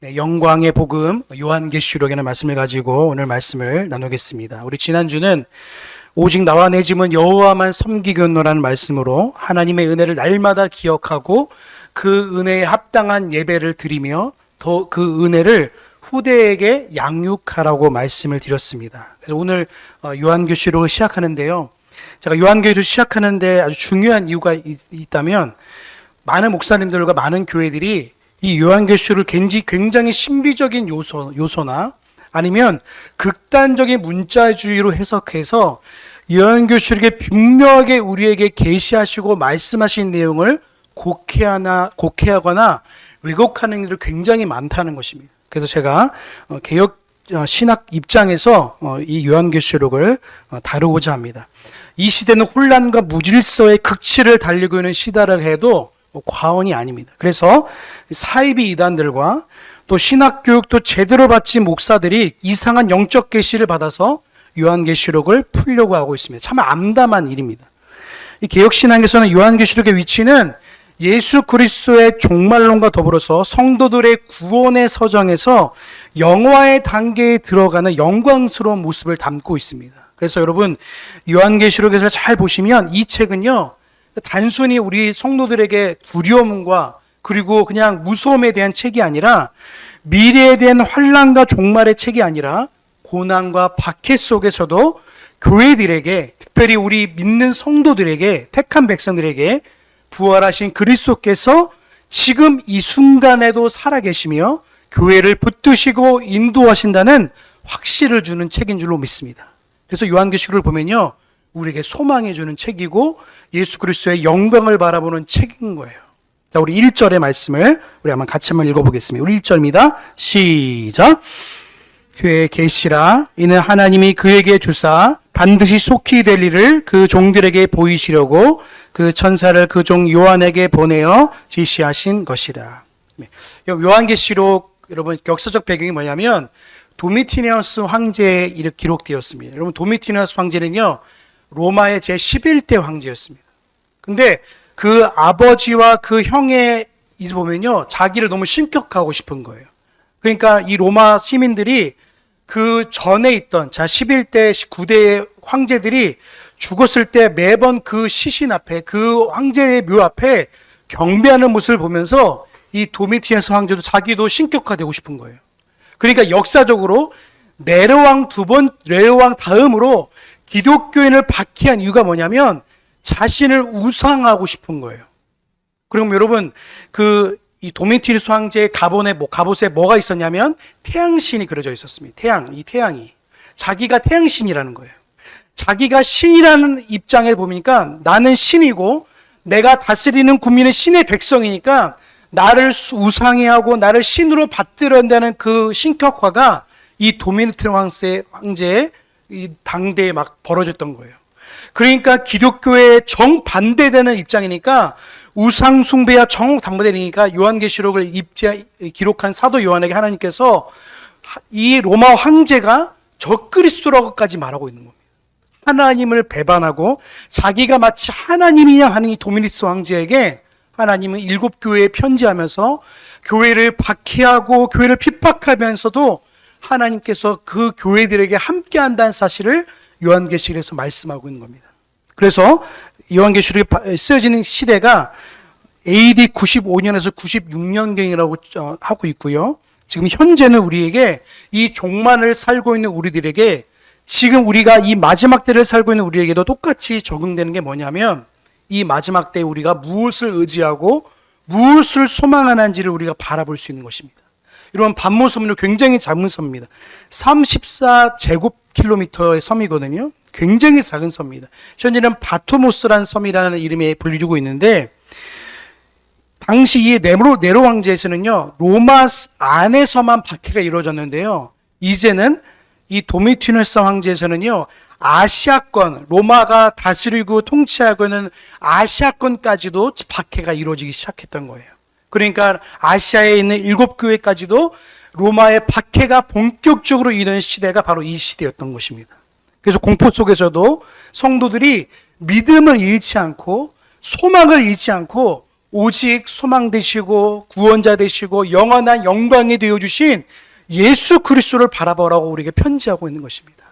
네, 영광의 복음 요한계시록이라는 말씀을 가지고 오늘 말씀을 나누겠습니다. 우리 지난주는 오직 나와 내 집은 여호와만 섬기겠노라는 말씀으로 하나님의 은혜를 날마다 기억하고 그 은혜에 합당한 예배를 드리며 더 그 은혜를 후대에게 양육하라고 말씀을 드렸습니다. 그래서 오늘 요한계시록을 시작하는데요. 제가 요한계시록을 시작하는데 아주 중요한 이유가 있다면 많은 목사님들과 많은 교회들이 이 요한계시록을 굉장히 신비적인 요소나 아니면 극단적인 문자주의로 해석해서 요한계시록에 분명하게 우리에게 계시하시고 말씀하신 내용을 곡해하거나 왜곡하는 일이 굉장히 많다는 것입니다. 그래서 제가 개혁 신학 입장에서 이 요한계시록을 다루고자 합니다. 이 시대는 혼란과 무질서의 극치를 달리고 있는 시대라 해도 과언이 아닙니다. 그래서 사이비 이단들과 또 신학교육도 제대로 받지 목사들이 이상한 영적 계시를 받아서 요한계시록을 풀려고 하고 있습니다. 참 암담한 일입니다. 이 개혁신학에서는 요한계시록의 위치는 예수 그리스도의 종말론과 더불어서 성도들의 구원의 서정에서 영화의 단계에 들어가는 영광스러운 모습을 담고 있습니다. 그래서 여러분 요한계시록에서 잘 보시면 이 책은요, 단순히 우리 성도들에게 두려움과 그리고 그냥 무서움에 대한 책이 아니라 미래에 대한 환난과 종말의 책이 아니라 고난과 박해 속에서도 교회들에게, 특별히 우리 믿는 성도들에게, 택한 백성들에게 부활하신 그리스도께서 지금 이 순간에도 살아계시며 교회를 붙드시고 인도하신다는 확신을 주는 책인 줄로 믿습니다. 그래서 요한계시록을 보면요, 우리에게 소망해 주는 책이고 예수 그리스도의 영광을 바라보는 책인 거예요. 자, 우리 1절의 말씀을 우리 한번 같이 한번 읽어보겠습니다. 우리 1절입니다. 시작. 그의 계시라 이는 하나님이 그에게 주사 반드시 속히 될 일을 그 종들에게 보이시려고 그 천사를 그 종 요한에게 보내어 지시하신 것이라. 요한계시록 여러분 역사적 배경이 뭐냐면 도미티니어스 황제에 이렇게 기록되었습니다. 여러분 도미티니어스 황제는요, 로마의 제11대 황제였습니다. 근데 그 아버지와 그 형의 이제 보면요, 자기를 너무 신격하고 싶은 거예요. 그러니까 이 로마 시민들이 그 전에 있던 11대, 9대의 황제들이 죽었을 때 매번 그 시신 앞에, 그 황제의 묘 앞에 경배하는 모습을 보면서 이 도미티니어스 황제도 자기도 신격화되고 싶은 거예요. 그러니까 역사적으로 네로왕 다음으로 기독교인을 박해한 이유가 뭐냐면 자신을 우상하고 싶은 거예요. 그럼 여러분 이 도미티누스 황제의 갑옷에 뭐가 있었냐면 태양신이 그려져 있었습니다. 이 태양이 자기가 태양신이라는 거예요. 자기가 신이라는 입장에 보니까 나는 신이고 내가 다스리는 국민은 신의 백성이니까 나를 우상해하고 나를 신으로 받들어낸다는 그 신격화가 이 도미티누스 황제의 이 당대에 막 벌어졌던 거예요. 그러니까 기독교에 정반대되는 입장이니까 우상 숭배와 정반대되니까 요한계시록을 기록한 사도 요한에게 하나님께서 이 로마 황제가 적그리스도라고까지 말하고 있는 겁니다. 하나님을 배반하고 자기가 마치 하나님이냐 하는 이 도미니스 황제에게 하나님은 7교회에 편지하면서 교회를 박해하고 교회를 핍박하면서도 하나님께서 그 교회들에게 함께 한다는 사실을 요한계시록에서 말씀하고 있는 겁니다. 그래서 요한계시록이 쓰여지는 시대가 AD 95년에서 96년경이라고 하고 있고요. 지금 현재는 우리에게 이 종말을 살고 있는 우리들에게, 지금 우리가 이 마지막 때를 살고 있는 우리에게도 똑같이 적용되는 게 뭐냐면 이 마지막 때에 우리가 무엇을 의지하고 무엇을 소망하는지를 우리가 바라볼 수 있는 것입니다. 여러분 반모 섬은 굉장히 작은 섬입니다. 34제곱킬로미터의 섬이거든요. 굉장히 작은 섬입니다. 현재는 바토모스라는 섬이라는 이름에 불리고 있는데, 당시 이 네로 황제에서는요, 로마 안에서만 박해가 이루어졌는데요, 이제는 이 도미티누스 황제에서는요, 아시아권, 로마가 다스리고 통치하고 있는 아시아권까지도 박해가 이루어지기 시작했던 거예요. 그러니까 아시아에 있는 7교회까지도 로마의 박해가 본격적으로 이르는 시대가 바로 이 시대였던 것입니다. 그래서 공포 속에서도 성도들이 믿음을 잃지 않고 소망을 잃지 않고 오직 소망 되시고 구원자 되시고 영원한 영광이 되어주신 예수 그리스도를 바라보라고 우리에게 편지하고 있는 것입니다.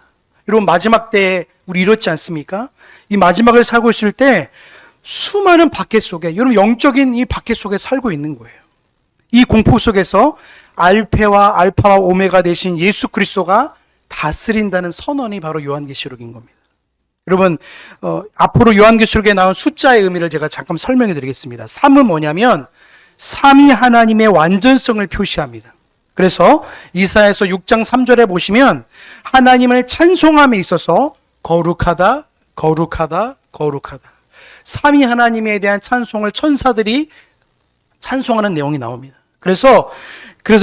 여러분, 마지막 때에 우리 이렇지 않습니까? 이 마지막을 살고 있을 때 수많은 박해 속에, 여러분 영적인 이 박해 속에 살고 있는 거예요. 이 공포 속에서 알파와 오메가 되신 예수 그리스도가 다스린다는 선언이 바로 요한계시록인 겁니다. 여러분, 앞으로 요한계시록에 나온 숫자의 의미를 제가 잠깐 설명해 드리겠습니다. 3은 뭐냐면 삼위 하나님의 완전성을 표시합니다. 그래서 이사야서 6장 3절에 보시면 하나님을 찬송함에 있어서 거룩하다, 거룩하다, 거룩하다. 삼위 하나님에 대한 찬송을 천사들이 찬송하는 내용이 나옵니다. 그래서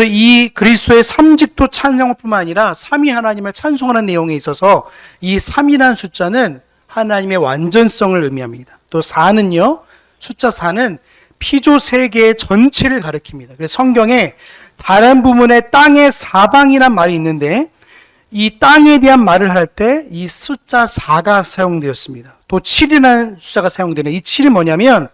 이 그리스도의 삼직도 찬송뿐만 아니라 삼위 하나님을 찬송하는 내용에 있어서 이 3이라는 숫자는 하나님의 완전성을 의미합니다. 또 4는요, 숫자 4는 피조 세계 전체를 가리킵니다. 그래서 성경에 다른 부분에 땅의 사방이란 말이 있는데 이 땅에 대한 말을 할 때 이 숫자 4가 사용되었습니다. 또 7이라는 숫자가 사용되는 이 7이 뭐냐면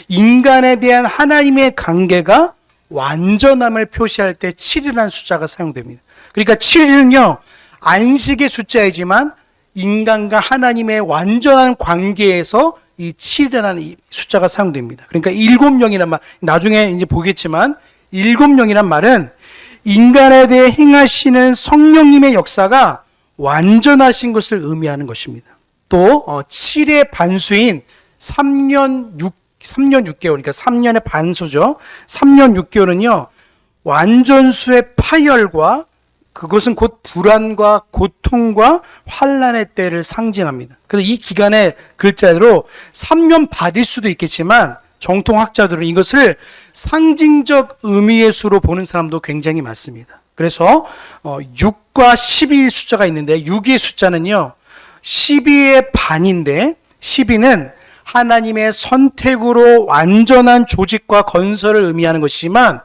인간에 대한 하나님의 관계가 완전함을 표시할 때 7이라는 숫자가 사용됩니다. 그러니까 7은요, 안식의 숫자이지만 인간과 하나님의 완전한 관계에서 이 7이라는 이 숫자가 사용됩니다. 그러니까 7영이란 말, 나중에 이제 보겠지만 7영이란 말은 인간에 대해 행하시는 성령님의 역사가 완전하신 것을 의미하는 것입니다. 또 7의 반수인 3년 6개월, 그러니까 3년의 반수죠. 3년 6개월은요, 완전수의 파열과 그것은 곧 불안과 고통과 환난의 때를 상징합니다. 그래서 이 기간의 글자로 3년 반일 수도 있겠지만 정통학자들은 이것을 상징적 의미의 수로 보는 사람도 굉장히 많습니다. 그래서 6과 12 숫자가 있는데 6의 숫자는요, 12의 반인데 12는 하나님의 선택으로 완전한 조직과 건설을 의미하는 것이지만,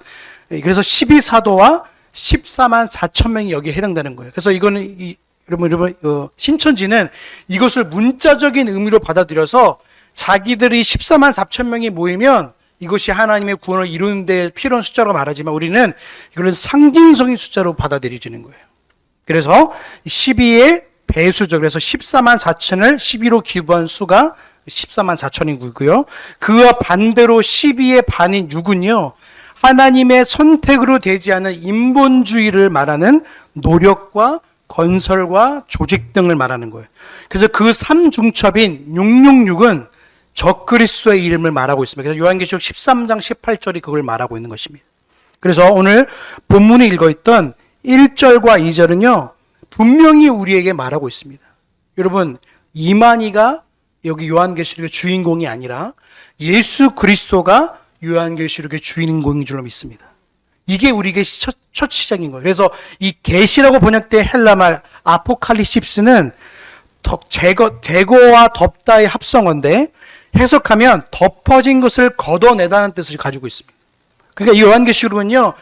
그래서 12사도와 14만 4천 명이 여기에 해당되는 거예요. 그래서 이거는 여러분 신천지는 이것을 문자적인 의미로 받아들여서 자기들이 14만 4천 명이 모이면 이것이 하나님의 구원을 이루는 데 필요한 숫자로 말하지만 우리는 이거는 상징적인 숫자로 받아들여지는 거예요. 그래서 12의 배수죠. 그래서 14만 4천을 12로 기부한 수가 14만 4천이고요. 그와 반대로 12의 반인 6은요, 하나님의 선택으로 되지 않은 인본주의를 말하는 노력과 건설과 조직 등을 말하는 거예요. 그래서 그 3중첩인 666은 적그리스도의 이름을 말하고 있습니다. 그래서 요한계시록 13장 18절이 그걸 말하고 있는 것입니다. 그래서 오늘 본문에 읽어있던 1절과 2절은요, 분명히 우리에게 말하고 있습니다. 여러분, 이만희가 여기 요한계시록의 주인공이 아니라 예수 그리스도가 요한계시록의 주인공인 줄로 믿습니다. 이게 우리에게 첫 시작인 거예요. 그래서 이 계시라고 번역된 헬라말 아포칼립시스는 제거와 덮다의 합성어인데 해석하면 덮어진 것을 걷어내다는 뜻을 가지고 있습니다. 그러니까 이 요한계시록은요,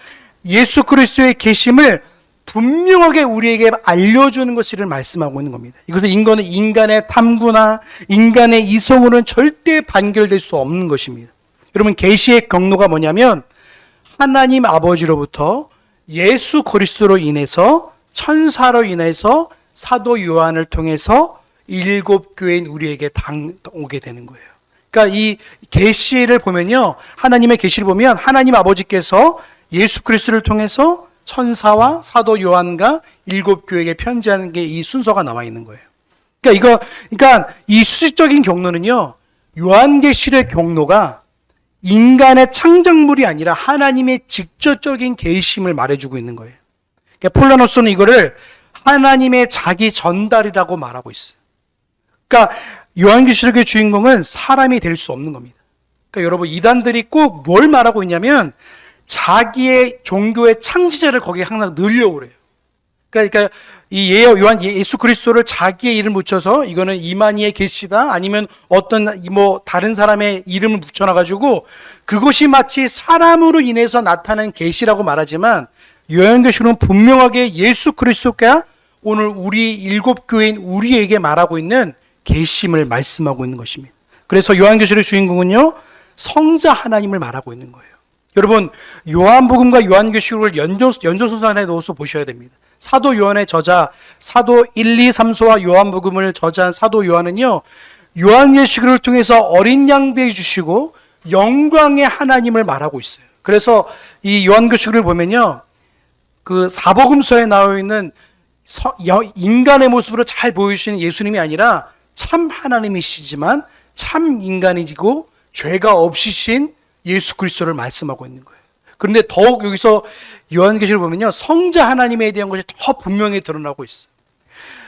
예수 그리스도의 계심을 분명하게 우리에게 알려주는 것을 말씀하고 있는 겁니다. 이것은 인간의 탐구나 인간의 이성으로는 절대 반결될 수 없는 것입니다. 여러분, 계시의 경로가 뭐냐면 하나님 아버지로부터 예수 그리스도로 인해서 천사로 인해서 사도 요한을 통해서 7교회인 우리에게 오게 되는 거예요. 그러니까 이 계시를 보면요, 하나님의 계시를 보면 하나님 아버지께서 예수 그리스도를 통해서 천사와 사도 요한과 7교회에게 편지하는 게 이 순서가 나와 있는 거예요. 그러니까 이 수식적인 경로는요, 요한계시의 경로가 인간의 창작물이 아니라 하나님의 직접적인 계심을 말해주고 있는 거예요. 그러니까 폴라노스는 이거를 하나님의 자기 전달이라고 말하고 있어요. 그러니까 요한계시록의 주인공은 사람이 될 수 없는 겁니다. 그러니까 여러분, 이단들이 꼭 뭘 말하고 있냐면 자기의 종교의 창시자를 거기에 항상 넣으려고 그래요. 그러니까 이 예수 그리스도를 자기의 이름을 붙여서 이거는 이만희의 계시다, 아니면 어떤 다른 사람의 이름을 붙여놔가지고 그것이 마치 사람으로 인해서 나타난 계시라고 말하지만 요한계시록은 분명하게 예수 그리스도가 오늘 우리 7교회인 우리에게 말하고 있는 계심을 말씀하고 있는 것입니다. 그래서 요한계시록의 주인공은요, 성자 하나님을 말하고 있는 거예요. 여러분, 요한복음과 요한계시록을 연조선상에 넣어서 보셔야 됩니다. 사도 요한의 저자, 사도 1, 2, 3소와 요한복음을 저자한 사도 요한은요, 요한계시록을 통해서 어린 양 되어 주시고 영광의 하나님을 말하고 있어요. 그래서 이 요한계시록을 보면요, 그 사복음서에 나와 있는 인간의 모습으로 잘 보여주시는 예수님이 아니라 참 하나님이시지만 참 인간이시고 죄가 없으신 예수 그리스도를 말씀하고 있는 거예요. 그런데 더욱 여기서 요한계시록을 보면요, 성자 하나님에 대한 것이 더 분명히 드러나고 있어요.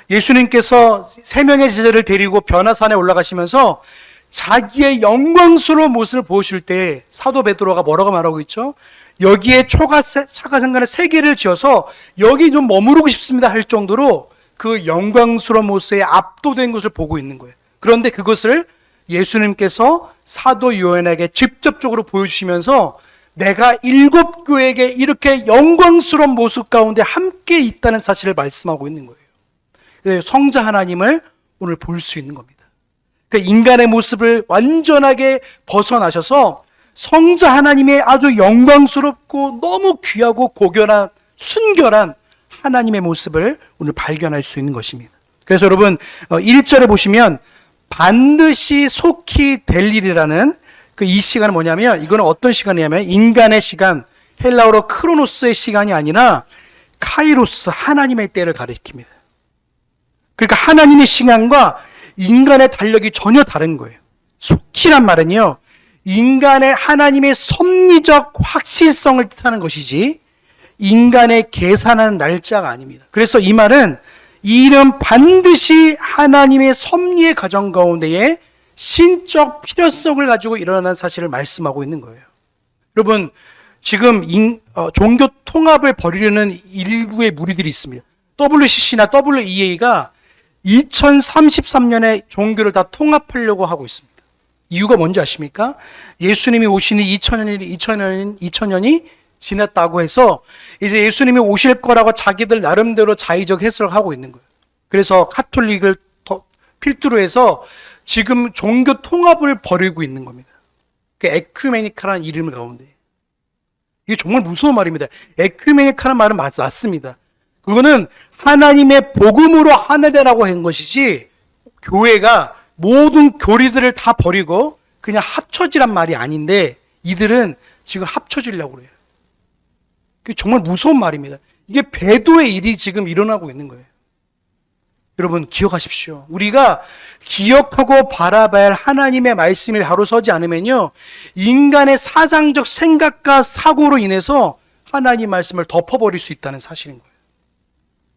예수님께서 세 명의 제자를 데리고 변화산에 올라가시면서 자기의 영광스러운 모습을 보실 때 사도 베드로가 뭐라고 말하고 있죠? 여기에 차가생간에 세 개를 지어서 여기 좀 머무르고 싶습니다 할 정도로 그 영광스러운 모습에 압도된 것을 보고 있는 거예요. 그런데 그것을 예수님께서 사도 요한에게 직접적으로 보여주시면서 내가 7교회에게 이렇게 영광스러운 모습 가운데 함께 있다는 사실을 말씀하고 있는 거예요. 성자 하나님을 오늘 볼 수 있는 겁니다. 그 인간의 모습을 완전하게 벗어나셔서 성자 하나님의 아주 영광스럽고 너무 귀하고 고결한 순결한 하나님의 모습을 오늘 발견할 수 있는 것입니다. 그래서 여러분 1절에 보시면 반드시 속히 될 일이라는 그 이 시간은 뭐냐면, 이거는 어떤 시간이냐면 인간의 시간, 헬라어로 크로노스의 시간이 아니라 카이로스, 하나님의 때를 가리킵니다. 그러니까 하나님의 시간과 인간의 달력이 전혀 다른 거예요. 속히란 말은요, 인간의 하나님의 섭리적 확실성을 뜻하는 것이지 인간의 계산하는 날짜가 아닙니다. 그래서 이 말은 이 일은 반드시 하나님의 섭리의 과정 가운데에 신적 필요성을 가지고 일어나는 사실을 말씀하고 있는 거예요. 여러분, 지금 종교 통합을 벌이려는 일부의 무리들이 있습니다. WCC나 WEA가 2033년에 종교를 다 통합하려고 하고 있습니다. 이유가 뭔지 아십니까? 예수님이 오시니 2000년이 지났다고 해서 이제 예수님이 오실 거라고 자기들 나름대로 자의적 해석을 하고 있는 거예요. 그래서 카톨릭을 필두로 해서 지금 종교 통합을 벌이고 있는 겁니다. 그 에큐메니카라는 이름 가운데. 이게 정말 무서운 말입니다. 에큐메니카라는 말은 맞습니다. 그거는 하나님의 복음으로 하나 되라고 한 것이지 교회가 모든 교리들을 다 버리고 그냥 합쳐지란 말이 아닌데 이들은 지금 합쳐지려고 그래요. 그게 정말 무서운 말입니다. 이게 배도의 일이 지금 일어나고 있는 거예요. 여러분 기억하십시오. 우리가 기억하고 바라봐야 할 하나님의 말씀이 바로 서지 않으면요, 인간의 사상적 생각과 사고로 인해서 하나님 말씀을 덮어버릴 수 있다는 사실인 거예요.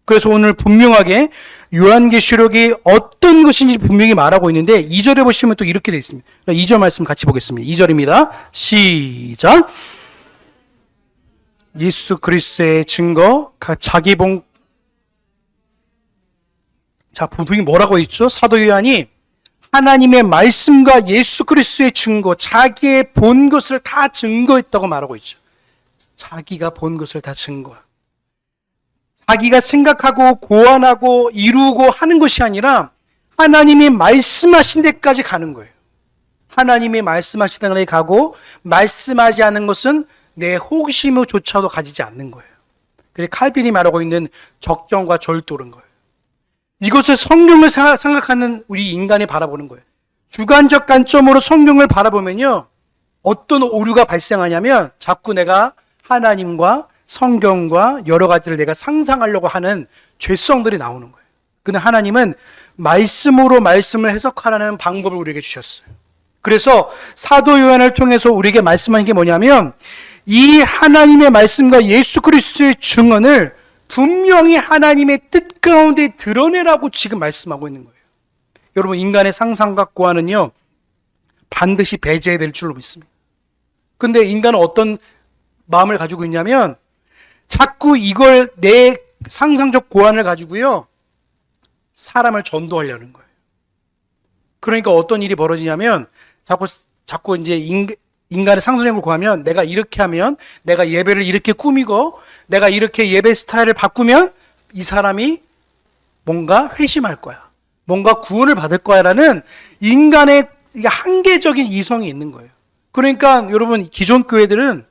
그래서 오늘 분명하게 요한계시록이 어떤 것인지 분명히 말하고 있는데 2절에 보시면 또 이렇게 되어 있습니다. 2절 말씀 같이 보겠습니다. 2절입니다. 시작. 예수 그리스도의 증거, 자기 본. 자, 분명히 뭐라고 했죠? 사도 요한이 하나님의 말씀과 예수 그리스도의 증거, 자기의 본 것을 다 증거했다고 말하고 있죠. 자기가 본 것을 다 증거. 자기가 생각하고 고안하고 이루고 하는 것이 아니라 하나님이 말씀하신 데까지 가는 거예요. 하나님이 말씀하신 데까지 가고 말씀하지 않는 것은 내 호기심조차도 가지지 않는 거예요. 그래 칼빈이 말하고 있는 적정과 절도는 거예요. 이것을 성경을 생각하는 우리 인간이 바라보는 거예요. 주관적 관점으로 성경을 바라보면요, 어떤 오류가 발생하냐면 자꾸 내가 하나님과 성경과 여러 가지를 내가 상상하려고 하는 죄성들이 나오는 거예요. 근데 하나님은 말씀으로 말씀을 해석하라는 방법을 우리에게 주셨어요. 그래서 사도 요한을 통해서 우리에게 말씀하는 게 뭐냐면 이 하나님의 말씀과 예수 그리스도의 증언을 분명히 하나님의 뜻 가운데 드러내라고 지금 말씀하고 있는 거예요. 여러분, 인간의 상상과 고안은요, 반드시 배제해야 될 줄로 믿습니다. 근데 인간은 어떤 마음을 가지고 있냐면 자꾸 이걸 내 상상적 고안을 가지고요, 사람을 전도하려는 거예요. 그러니까 어떤 일이 벌어지냐면 자꾸 이제 인간의 상상력을 구하면 내가 이렇게 하면, 내가 예배를 이렇게 꾸미고 내가 이렇게 예배 스타일을 바꾸면 이 사람이 뭔가 회심할 거야, 뭔가 구원을 받을 거야 라는 인간의 한계적인 이성이 있는 거예요. 그러니까 여러분 기존 교회들은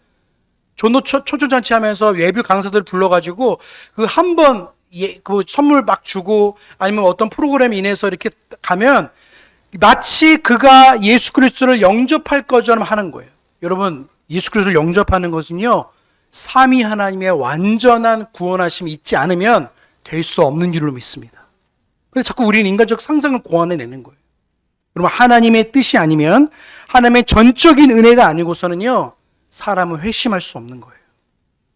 전도 초청잔치 하면서 외부 강사들 불러가지고 그 한 번 그 선물 막 주고 아니면 어떤 프로그램 인해서 이렇게 가면 마치 그가 예수 그리스도를 영접할 것처럼 하는 거예요. 여러분 예수 그리스도를 영접하는 것은요 삼위 하나님의 완전한 구원하심이 있지 않으면 될 수 없는 줄로 믿습니다. 그래서 자꾸 우리는 인간적 상상을 고안해내는 거예요. 여러분 하나님의 뜻이 아니면 하나님의 전적인 은혜가 아니고서는요 사람은 회심할 수 없는 거예요.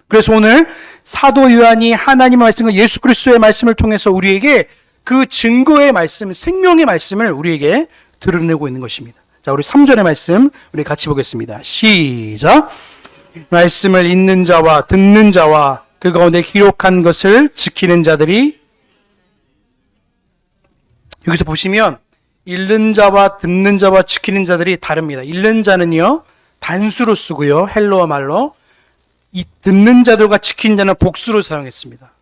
그래서 오늘 사도 요한이 하나님의 말씀과 예수 그리스도의 말씀을 통해서 우리에게 그 증거의 말씀, 생명의 말씀을 우리에게 드러내고 있는 것입니다. 자, 우리 3절의 말씀 우리 같이 보겠습니다. 시작. 말씀을 읽는 자와 듣는 자와 그 가운데 기록한 것을 지키는 자들이, 여기서 보시면 읽는 자와 듣는 자와 지키는 자들이 다릅니다. 읽는 자는요 단수로 쓰고요 헬러어 말로, 이 듣는 자들과 지키는 자는 복수로 사용했습니다.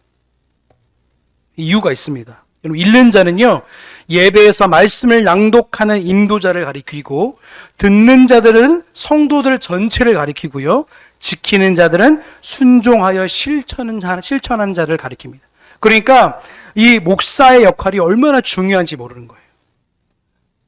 이유가 있습니다. 여러분 읽는 자는요 예배에서 말씀을 낭독하는 인도자를 가리키고, 듣는 자들은 성도들 전체를 가리키고요 지키는 자들은 순종하여 실천한 자를 가리킵니다. 그러니까 이 목사의 역할이 얼마나 중요한지 모르는 거예요.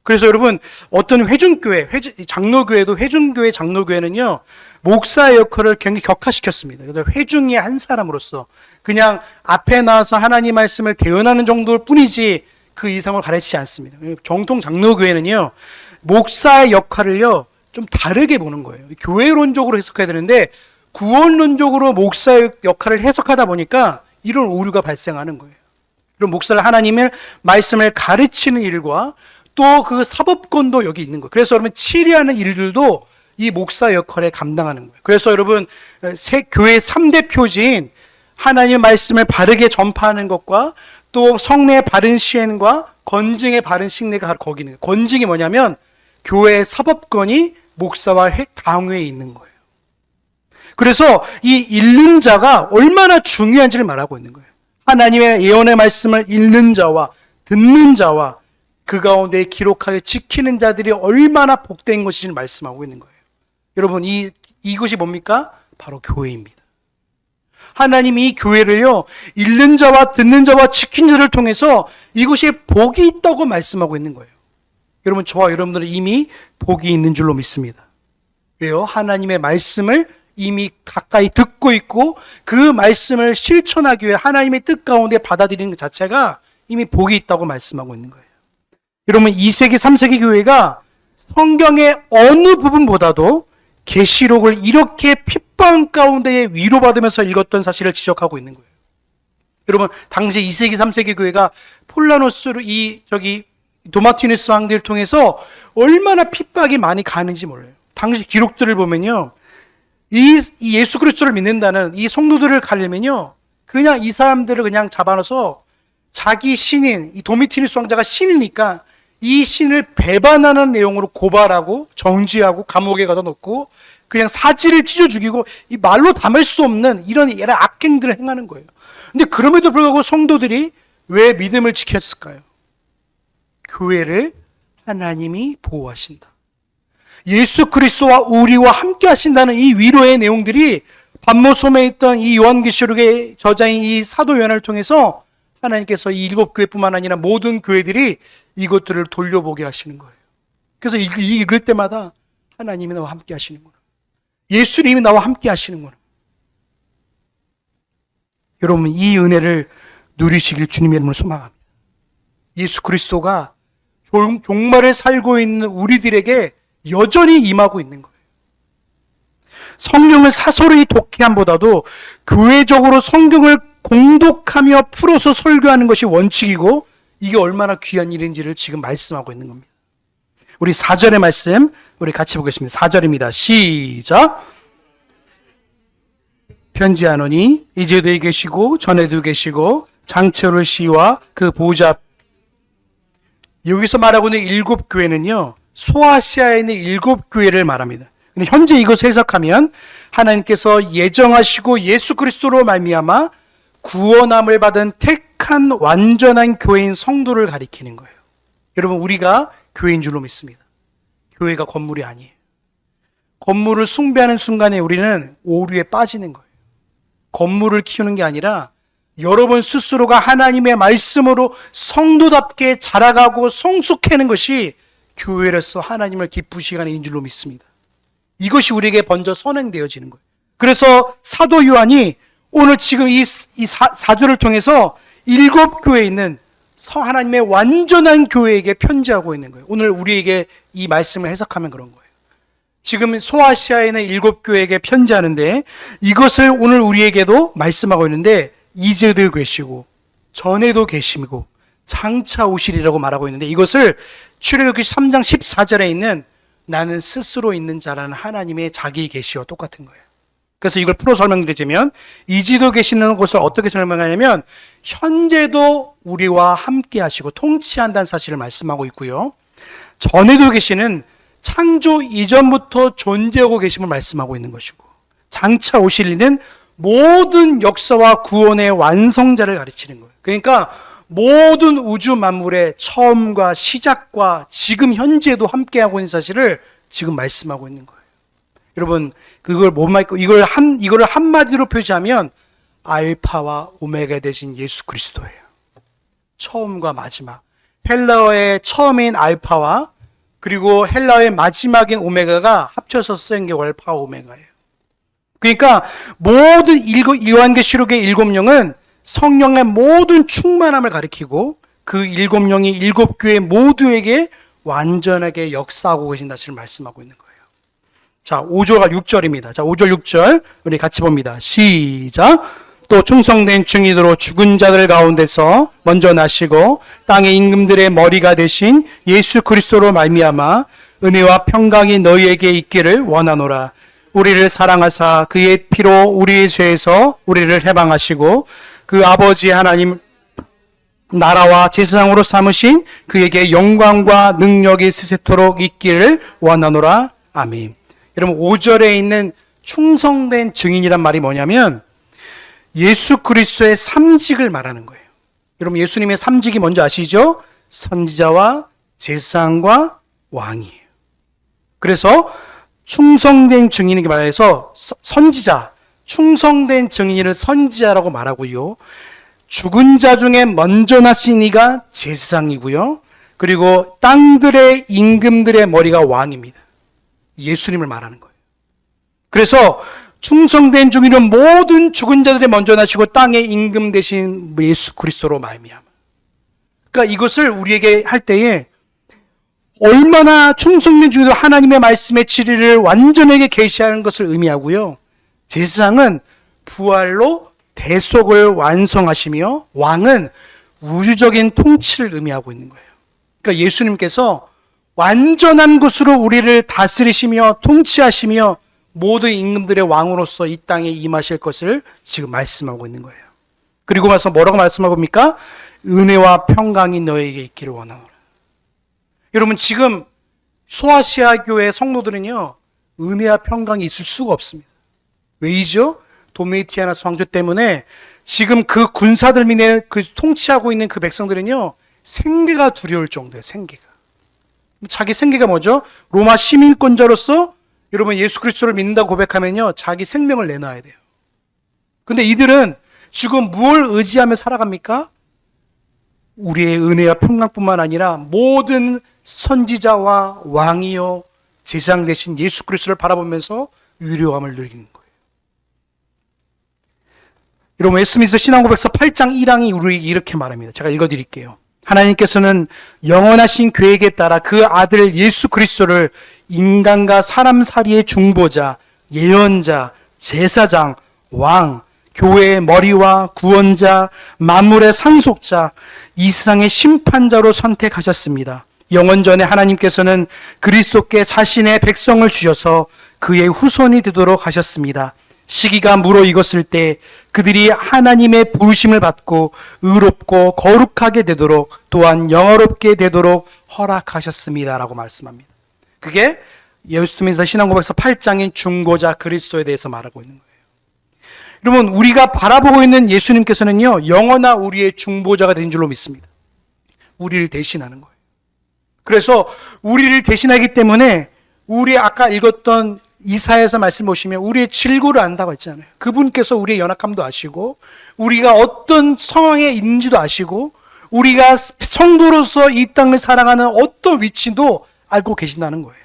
그래서 여러분 어떤 회중교회, 장로교회도 회중교회, 장로교회는요 목사의 역할을 굉장히 격화시켰습니다. 그래서 회중의 한 사람으로서 그냥 앞에 나와서 하나님 말씀을 대언하는 정도일 뿐이지 그 이상을 가르치지 않습니다. 정통 장로교회는요 목사의 역할을요 좀 다르게 보는 거예요. 교회론적으로 해석해야 되는데 구원론적으로 목사의 역할을 해석하다 보니까 이런 오류가 발생하는 거예요. 그럼 목사를 하나님의 말씀을 가르치는 일과 또 그 사법권도 여기 있는 거예요. 그래서 여러분 치리하는 일들도 이 목사 역할에 감당하는 거예요. 그래서 여러분 교회 3대 표지인 하나님의 말씀을 바르게 전파하는 것과 또 성례의 바른 시행과 건증의 바른 신뢰가 거기 있는 거예요. 건증이 뭐냐면 교회의 사법권이 목사와 당회에 있는 거예요. 그래서 이 읽는 자가 얼마나 중요한지를 말하고 있는 거예요. 하나님의 예언의 말씀을 읽는 자와 듣는 자와 그 가운데 기록하여 지키는 자들이 얼마나 복된 것인지를 말씀하고 있는 거예요. 여러분 이것이 뭡니까? 바로 교회입니다. 하나님이 이 교회를요 읽는 자와 듣는 자와 지키는 자를 통해서 이것이 복이 있다고 말씀하고 있는 거예요. 여러분 저와 여러분들은 이미 복이 있는 줄로 믿습니다. 왜요? 하나님의 말씀을 이미 가까이 듣고 있고 그 말씀을 실천하기 위해 하나님의 뜻 가운데 받아들이는 것 자체가 이미 복이 있다고 말씀하고 있는 거예요. 여러분 2세기 3세기 교회가 성경의 어느 부분보다도 계시록을 이렇게 핍박 가운데 위로받으면서 읽었던 사실을 지적하고 있는 거예요. 여러분 당시 2세기 3세기 교회가 폴라노스로 도마티누스 황제를 통해서 얼마나 핍박이 많이 가는지 몰라요. 당시 기록들을 보면요 이 예수 그리스도를 믿는다는 이 성도들을 가려면요 그냥 이 사람들을 그냥 잡아넣어서 자기 신인, 이 도미티누스 왕자가 신이니까 이 신을 배반하는 내용으로 고발하고 정지하고 감옥에 가다 놓고 그냥 사지를 찢어 죽이고 이 말로 담을 수 없는 이런 여러 악행들을 행하는 거예요. 근데 그럼에도 불구하고 성도들이 왜 믿음을 지켰을까요? 교회를 하나님이 보호하신다. 예수 그리스도와 우리와 함께 하신다는 이 위로의 내용들이 반모섬에 있던 이 요한계시록의 저자인 이 사도 요한을 통해서 하나님께서 이 7교회뿐만 아니라 모든 교회들이 이것들을 돌려보게 하시는 거예요. 그래서 읽을 때마다 하나님이 나와 함께 하시는구나. 예수님이 나와 함께 하시는구나. 여러분 이 은혜를 누리시길 주님의 이름으로 소망합니다. 예수 그리스도가 종말을 살고 있는 우리들에게 여전히 임하고 있는 거예요. 성경을 사설의 독해함보다도 교회적으로 성경을 공독하며 풀어서 설교하는 것이 원칙이고 이게 얼마나 귀한 일인지를 지금 말씀하고 있는 겁니다. 우리 4절의 말씀 우리 같이 보겠습니다. 4절입니다. 시작. 편지하노니 이제도 계시고 전에도 계시고 장차올 시와 그 보좌. 여기서 말하고 있는 7교회는요 소아시아에 있는 7교회를 말합니다. 근데 현재 이것을 해석하면 하나님께서 예정하시고 예수 그리스도로 말미암아 구원함을 받은 택한 완전한 교회인 성도를 가리키는 거예요. 여러분 우리가 교회인 줄로 믿습니다. 교회가 건물이 아니에요. 건물을 숭배하는 순간에 우리는 오류에 빠지는 거예요. 건물을 키우는 게 아니라 여러분 스스로가 하나님의 말씀으로 성도답게 자라가고 성숙해는 것이 교회로서 하나님을 기쁘시게 하는 인 줄로 믿습니다. 이것이 우리에게 먼저 선행되어지는 거예요. 그래서 사도 요한이 오늘 지금 이 4절을 통해서 7교회에 있는 하나님의 완전한 교회에게 편지하고 있는 거예요. 오늘 우리에게 이 말씀을 해석하면 그런 거예요. 지금 소아시아에 있는 7교회에게 편지하는데 이것을 오늘 우리에게도 말씀하고 있는데 이제도 계시고 전에도 계시고 장차 오시리라고 말하고 있는데 이것을 출애굽기 3장 14절에 있는 나는 스스로 있는 자라는 하나님의 자기 계시와 똑같은 거예요. 그래서 이걸 풀어 설명드리자면 이제도 계시는 것을 어떻게 설명하냐면 현재도 우리와 함께 하시고 통치한다는 사실을 말씀하고 있고요. 전에도 계시는 창조 이전부터 존재하고 계심을 말씀하고 있는 것이고 장차 오실 이는 모든 역사와 구원의 완성자를 가르치는 거예요. 그러니까 모든 우주 만물의 처음과 시작과 지금 현재도 함께하고 있는 사실을 지금 말씀하고 있는 거예요. 여러분 그걸 못 말고 이거를 한마디로 표시하면 알파와 오메가 되신 예수 그리스도예요. 처음과 마지막. 헬라어의 처음인 알파와 그리고 헬라어의 마지막인 오메가가 합쳐서 쓰인 게 알파 오메가예요. 그러니까 모든 요한계시록의 7영은 성령의 모든 충만함을 가리키고 그 7영이 7교회 모두에게 완전하게 역사하고 계신 사실을 말씀하고 있는 거예요. 자, 5절과 6절입니다. 자, 5절, 6절 우리 같이 봅니다. 시작. 또 충성된 증인으로 죽은 자들 가운데서 먼저 나시고 땅의 임금들의 머리가 되신 예수 그리스도로 말미암아 은혜와 평강이 너희에게 있기를 원하노라. 우리를 사랑하사 그의 피로 우리의 죄에서 우리를 해방하시고 그 아버지 하나님 나라와 제사장으로 삼으신 그에게 영광과 능력이 세세토록 있기를 원하노라. 아멘. 여러분 5절에 있는 충성된 증인이란 말이 뭐냐면 예수 그리스도의 삼직을 말하는 거예요. 여러분 예수님의 삼직이 뭔지 아시죠? 선지자와 제사장과 왕이에요. 그래서 충성된 증인에게 말해서 선지자, 충성된 증인을 선지자라고 말하고요. 죽은 자 중에 먼저 나신 이가 제사장이고요. 그리고 땅들의 임금들의 머리가 왕입니다. 예수님을 말하는 거예요. 그래서 충성된 증인은 모든 죽은 자들의 먼저 나시고 땅의 임금 되신 예수 그리스도로 말미암아. 그러니까 이것을 우리에게 할 때에 얼마나 충성된 증인도 하나님의 말씀의 진리를 완전하게 계시하는 것을 의미하고요. 제사장은 부활로 대속을 완성하시며 왕은 우주적인 통치를 의미하고 있는 거예요. 그러니까 예수님께서 완전한 것으로 우리를 다스리시며 통치하시며 모든 임금들의 왕으로서 이 땅에 임하실 것을 지금 말씀하고 있는 거예요. 그리고 나서 뭐라고 말씀하고 있습니까? 은혜와 평강이 너에게 있기를 원하노라. 여러분 지금 소아시아 교회 성도들은요 은혜와 평강이 있을 수가 없습니다. 왜이죠? 도미티아나스 황제 때문에 지금 그 군사들 및에 그 통치하고 있는 그 백성들은요 생계가 두려울 정도예요. 생계가. 자기 생계가 뭐죠? 로마 시민권자로서 여러분 예수 그리스도를 믿는다고 고백하면요 자기 생명을 내놔야 돼요. 근데 이들은 지금 무엇을 의지하며 살아갑니까? 우리의 은혜와 평강뿐만 아니라 모든 선지자와 왕이요 제사장 되신 예수 그리스도를 바라보면서 위로함을 누리는 거예요. 여러분 웨스트민스터 신앙고백서 8장 1항이 우리에게 이렇게 말합니다. 제가 읽어드릴게요. 하나님께서는 영원하신 계획에 따라 그 아들 예수 그리스도를 인간과 사람 사이의 중보자, 예언자, 제사장, 왕, 교회의 머리와 구원자, 만물의 상속자, 이 세상의 심판자로 선택하셨습니다. 영원전에 하나님께서는 그리스도께 자신의 백성을 주셔서 그의 후손이 되도록 하셨습니다. 시기가 무르익었을 때 그들이 하나님의 부르심을 받고 의롭고 거룩하게 되도록 또한 영화롭게 되도록 허락하셨습니다. 라고 말씀합니다. 그게 예수님께서 신앙고백서 8장인 중보자 그리스도에 대해서 말하고 있는 거예요. 여러분 우리가 바라보고 있는 예수님께서는요 영원한 우리의 중보자가 된 줄로 믿습니다. 우리를 대신하는 거예요. 그래서 우리를 대신하기 때문에 우리 아까 읽었던 이사야서 말씀 보시면 우리의 질고를 안다고 했잖아요. 그분께서 우리의 연약함도 아시고 우리가 어떤 상황에 있는지도 아시고 우리가 성도로서 이 땅을 살아가는 어떤 위치도 알고 계신다는 거예요.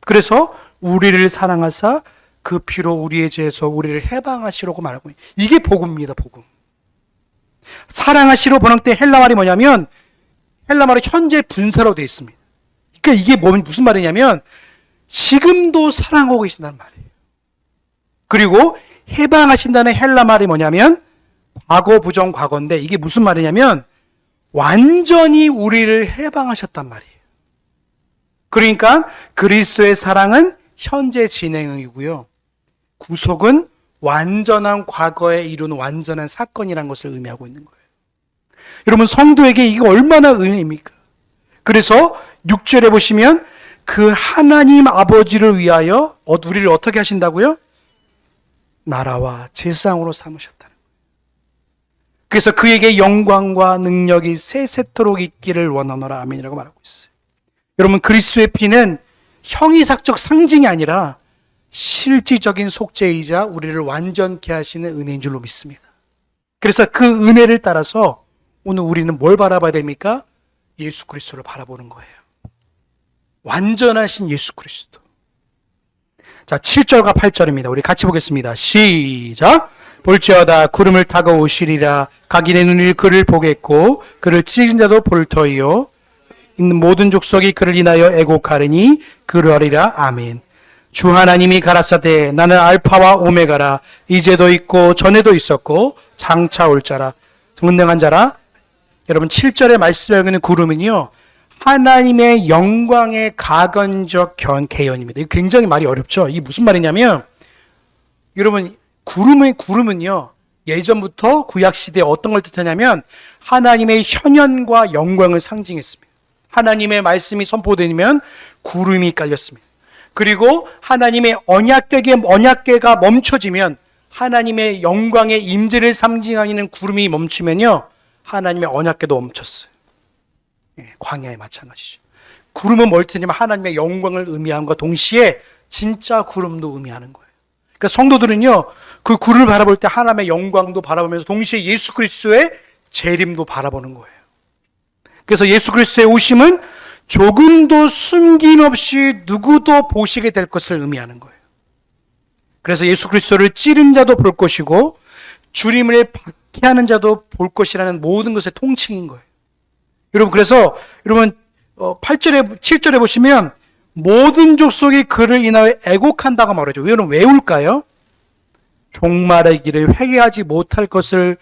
그래서 우리를 사랑하사 그 피로 우리의 죄에서 우리를 해방하시려고 말하고 있어요. 이게 복음입니다. 복음. 사랑하시로 번역 때 헬라말이 뭐냐면 헬라말은 현재 분사로 되어 있습니다. 그러니까 이게 무슨 말이냐면 지금도 사랑하고 계신다는 말이에요. 그리고 해방하신다는 헬라말이 뭐냐면 과거 부정 과거인데 이게 무슨 말이냐면 완전히 우리를 해방하셨단 말이에요. 그러니까 그리스도의 사랑은 현재 진행이고요. 구속은 완전한 과거에 이룬 완전한 사건이라는 것을 의미하고 있는 거예요. 여러분 성도에게 이게 얼마나 은혜입니까? 그래서 6절에 보시면 그 하나님 아버지를 위하여 우리를 어떻게 하신다고요? 나라와 제사장으로 삼으셨다는 거예요. 그래서 그에게 영광과 능력이 세세토록 있기를 원하노라. 아멘이라고 말하고 있어요. 여러분 그리스도의 피는 형이삭적 상징이 아니라 실질적인 속죄이자 우리를 완전케 하시는 은혜인 줄로 믿습니다. 그래서 그 은혜를 따라서 오늘 우리는 뭘 바라봐야 됩니까? 예수 그리스도를 바라보는 거예요. 완전하신 예수 그리스도. 자, 7절과 8절입니다. 우리 같이 보겠습니다. 시작. 볼지어다 구름을 타고 오시리라. 각인의 눈이 그를 보겠고 그를 찍은 자도 볼 터이요 있는 모든 족속이 그를 인하여 애곡하리니 그러하리라. 아멘. 주 하나님이 가라사대 나는 알파와 오메가라. 이제도 있고 전에도 있었고 장차 올 자라. 전능한 자라. 여러분 7절의 말씀에 여기는 구름은요 하나님의 영광의 가건적 개연입니다. 이거 굉장히 말이 어렵죠. 이게 무슨 말이냐면 여러분 구름은요 예전부터 구약시대에 어떤 걸 뜻하냐면 하나님의 현현과 영광을 상징했습니다. 하나님의 말씀이 선포되면 구름이 깔렸습니다. 그리고 하나님의 언약궤가 멈춰지면 하나님의 영광의 임재를 상징하는 구름이 멈추면요 하나님의 언약궤도 멈췄어요. 광야에 마찬가지죠. 구름은 뭘 뜻하냐면 하나님의 영광을 의미함과 동시에 진짜 구름도 의미하는 거예요. 그러니까 성도들은요 그 구름을 바라볼 때 하나님의 영광도 바라보면서 동시에 예수 그리스도의 재림도 바라보는 거예요. 그래서 예수 그리스도의 오심은 조금도 숨김없이 누구도 보시게 될 것을 의미하는 거예요. 그래서 예수 그리스도를 찌른 자도 볼 것이고 주님을 박해하는 자도 볼 것이라는 모든 것의 통칭인 거예요. 여러분 그래서 여러분 8절에 7절에 보시면 모든 족속이 그를 인하여 애곡한다고 말하죠. 여러분 왜 울까요? 종말의 길을 회개하지 못할 것을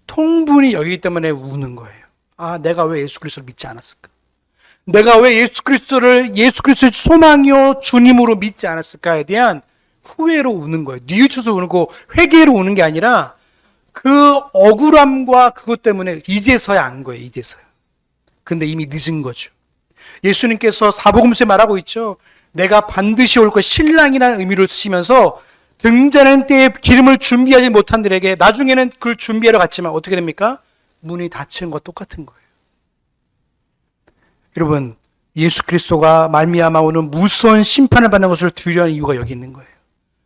통분히 여기기 때문에 우는 거예요. 아, 내가 왜 예수 그리스도를 믿지 않았을까? 내가 왜 예수 그리스도를 예수의 소망이요 주님으로 믿지 않았을까에 대한 후회로 우는 거예요. 뉘우쳐서 우는 거, 회개로 우는 게 아니라 그 억울함과 그것 때문에 이제서야 안 거예요. 이제서야. 근데 이미 늦은 거죠. 예수님께서 사복음서에 말하고 있죠. 내가 반드시 올 것 신랑이라는 의미로 쓰시면서 등자는 때에 기름을 준비하지 못한 들에게 나중에는 그걸 준비하러 갔지만 어떻게 됩니까? 문이 닫힌 것 똑같은 거예요. 여러분 예수 그리스도가 말미암아 오는 무서운 심판을 받는 것을 두려워하는 이유가 여기 있는 거예요.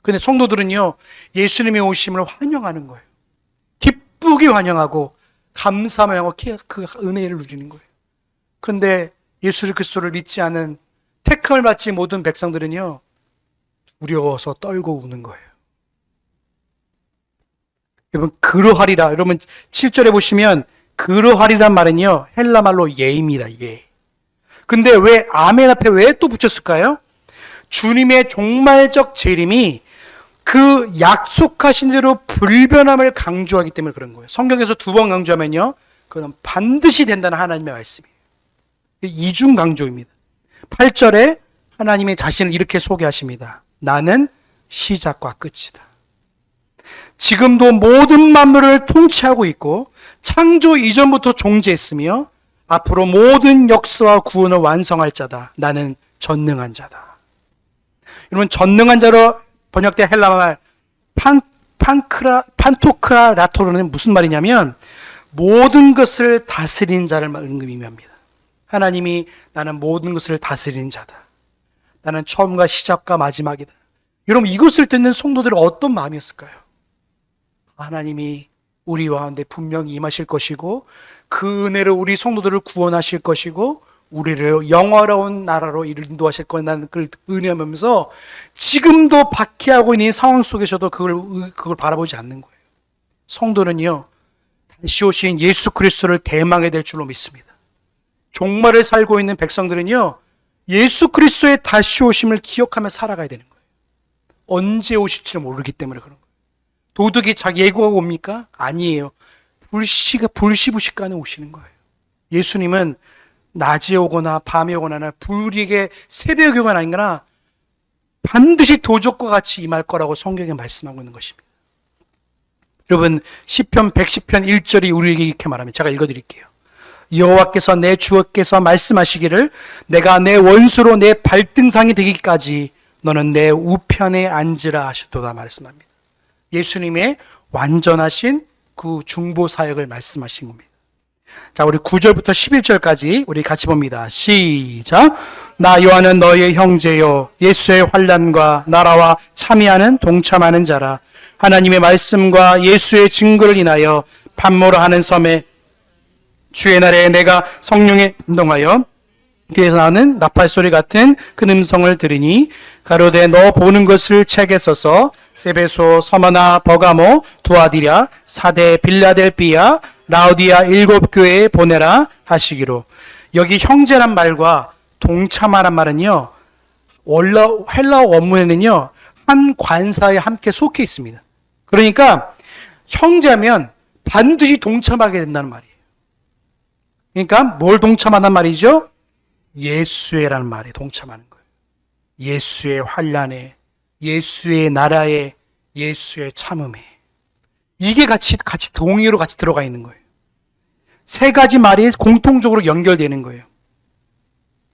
근데 성도들은요 예수님의 오심을 환영하는 거예요. 기쁘게 환영하고 감사하며 그 은혜를 누리는 거예요. 근데 예수 그리스도를 믿지 않은 택함을 받지 못한 백성들은요 두려워서 떨고 우는 거예요. 여러분 그러하리라. 여러분 7절에 보시면 그러하리란 말은요 헬라말로 예입니다. 예. 근데 왜 아멘 앞에 왜 또 붙였을까요? 주님의 종말적 재림이 그 약속하신 대로 불변함을 강조하기 때문에 그런 거예요. 성경에서 2번 강조하면요 그건 반드시 된다는 하나님의 말씀이에요. 이중 강조입니다. 8절에 하나님의 자신을 이렇게 소개하십니다. 나는 시작과 끝이다. 지금도 모든 만물을 통치하고 있고 창조 이전부터 존재했으며 앞으로 모든 역사와 구원을 완성할 자다. 나는 전능한 자다. 여러분 전능한 자로 번역된 헬라말 판토크라라토로는 무슨 말이냐면 모든 것을 다스린 자를 의미합니다. 하나님이 나는 모든 것을 다스리는 자다. 나는 처음과 시작과 마지막이다. 여러분, 이것을 듣는 성도들은 어떤 마음이었을까요? 하나님이 우리 가운데 분명히 임하실 것이고 그 은혜로 우리 성도들을 구원하실 것이고 우리를 영화로운 나라로 인도하실 거라는 걸 의미하면서 지금도 박해하고 있는 상황 속에서도 그걸 바라보지 않는 거예요. 성도는요, 다시 오신 예수 그리스도를 대망해야 될 줄로 믿습니다. 종말을 살고 있는 백성들은요, 예수 그리스도의 다시 오심을 기억하며 살아가야 되는 거예요. 언제 오실지 모르기 때문에 그런 거예요. 도둑이 자기 예고가 옵니까? 아니에요. 불시부식간에 오시는 거예요. 예수님은 낮에 오거나 밤에 오거나 불이게 새벽에 오거나 아니거나 반드시 도적과 같이 임할 거라고 성경에 말씀하고 있는 것입니다. 여러분, 시편 110편 1절이 우리에게 이렇게 말합니다. 제가 읽어드릴게요. 여호와께서 내 주께서 말씀하시기를 내가 내 원수로 내 발등상이 되기까지 너는 내 우편에 앉으라 하셨도다 말씀합니다. 예수님의 완전하신 그 중보 사역을 말씀하신 겁니다. 자, 우리 9절부터 11절까지 우리 같이 봅니다. 시작. 나 요한은 너의 형제요 예수의 환난과 나라와 참여하는 동참하는 자라. 하나님의 말씀과 예수의 증거를 인하여 반모로 하는 섬에 주의 날에 내가 성령에 인동하여 귀에서 나는 나팔소리 같은 큰 음성을 들으니 가로되 너 보는 것을 책에 써서 세베소, 서머나, 버가모, 두아디랴, 사데, 빌라델비아, 라우디아 7교회에 보내라 하시기로. 여기 형제란 말과 동참하란 말은요, 헬라어 원문에는요 한 관사에 함께 속해 있습니다. 그러니까 형제면 반드시 동참하게 된다는 말이에요. 그러니까 뭘 동참하단 말이죠? 예수의라는 말에 동참하는 거예요. 예수의 환난에, 예수의 나라에, 예수의 참음에. 이게 같이 동의로 같이 들어가 있는 거예요. 세 가지 말이 공통적으로 연결되는 거예요.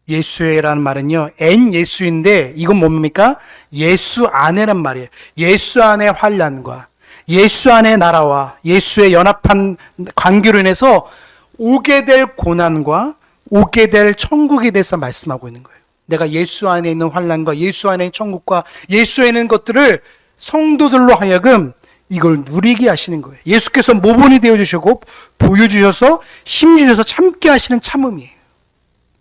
예수의라는 말은요, 엔 예수인데 이건 뭡니까? 예수 안에란 말이에요. 예수 안의 환난과 예수 안의 나라와 예수의 연합한 관계로 인해서 오게 될 고난과 오게 될 천국에 대해서 말씀하고 있는 거예요. 내가 예수 안에 있는 환난과 예수 안에 있는 천국과 예수에 있는 것들을 성도들로 하여금 이걸 누리게 하시는 거예요. 예수께서 모본이 되어주시고 보여주셔서 힘주셔서 참게 하시는 참음이에요.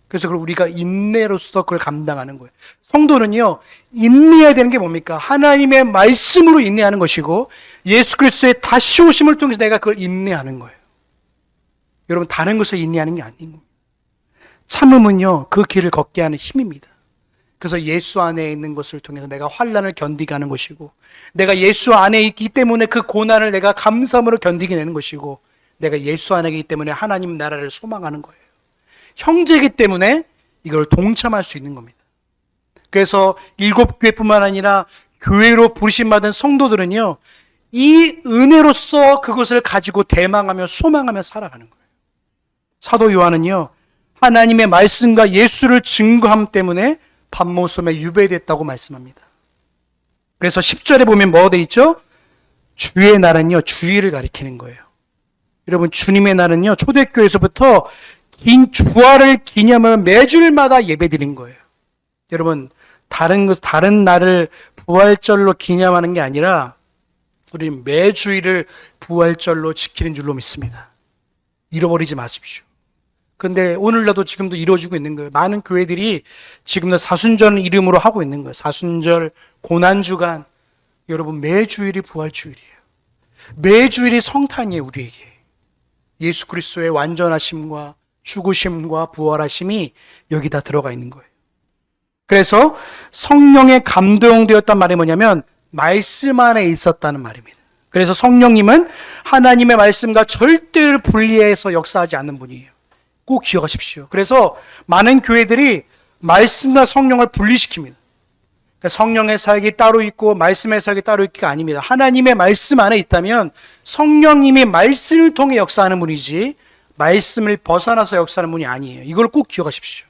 그래서 그걸 우리가 인내로서 그걸 감당하는 거예요. 성도는요, 인내해야 되는 게 뭡니까? 하나님의 말씀으로 인내하는 것이고 예수 그리스도의 다시 오심을 통해서 내가 그걸 인내하는 거예요. 여러분, 다른 것을 인내하는 게 아닌 겁니다. 참음은요, 그 길을 걷게 하는 힘입니다. 그래서 예수 안에 있는 것을 통해서 내가 환난을 견디게 하는 것이고 내가 예수 안에 있기 때문에 그 고난을 내가 감사함으로 견디게 되는 것이고 내가 예수 안에 있기 때문에 하나님 나라를 소망하는 거예요. 형제이기 때문에 이걸 동참할 수 있는 겁니다. 그래서 7교회뿐만 아니라 교회로 부르심받은 성도들은요, 이 은혜로서 그것을 가지고 대망하며 소망하며 살아가는 거예요. 사도 요한은요, 하나님의 말씀과 예수를 증거함 때문에 반모섬에 유배됐다고 말씀합니다. 그래서 10절에 보면 뭐가 되어 있죠? 주의 날은요, 주일을 가리키는 거예요. 여러분, 주님의 날은요, 초대교회에서부터 긴 주화를 기념하며 매주일마다 예배드린 거예요. 여러분, 다른 날을 부활절로 기념하는 게 아니라 우리는 매주일을 부활절로 지키는 줄로 믿습니다. 잃어버리지 마십시오. 근데 오늘날도 지금도 이루어지고 있는 거예요. 많은 교회들이 지금도 사순절 이름으로 하고 있는 거예요. 사순절, 고난주간. 여러분, 매주일이 부활주일이에요. 매주일이 성탄이에요, 우리에게. 예수 그리스도의 완전하심과 죽으심과 부활하심이 여기 다 들어가 있는 거예요. 그래서 성령의 감동되었단 말이 뭐냐면 말씀 안에 있었다는 말입니다. 그래서 성령님은 하나님의 말씀과 절대로 분리해서 역사하지 않는 분이에요. 꼭 기억하십시오. 그래서 많은 교회들이 말씀과 성령을 분리시킵니다. 그러니까 성령의 사역이 따로 있고 말씀의 사역이 따로 있기가 아닙니다. 하나님의 말씀 안에 있다면 성령님이 말씀을 통해 역사하는 분이지 말씀을 벗어나서 역사하는 분이 아니에요. 이걸 꼭 기억하십시오.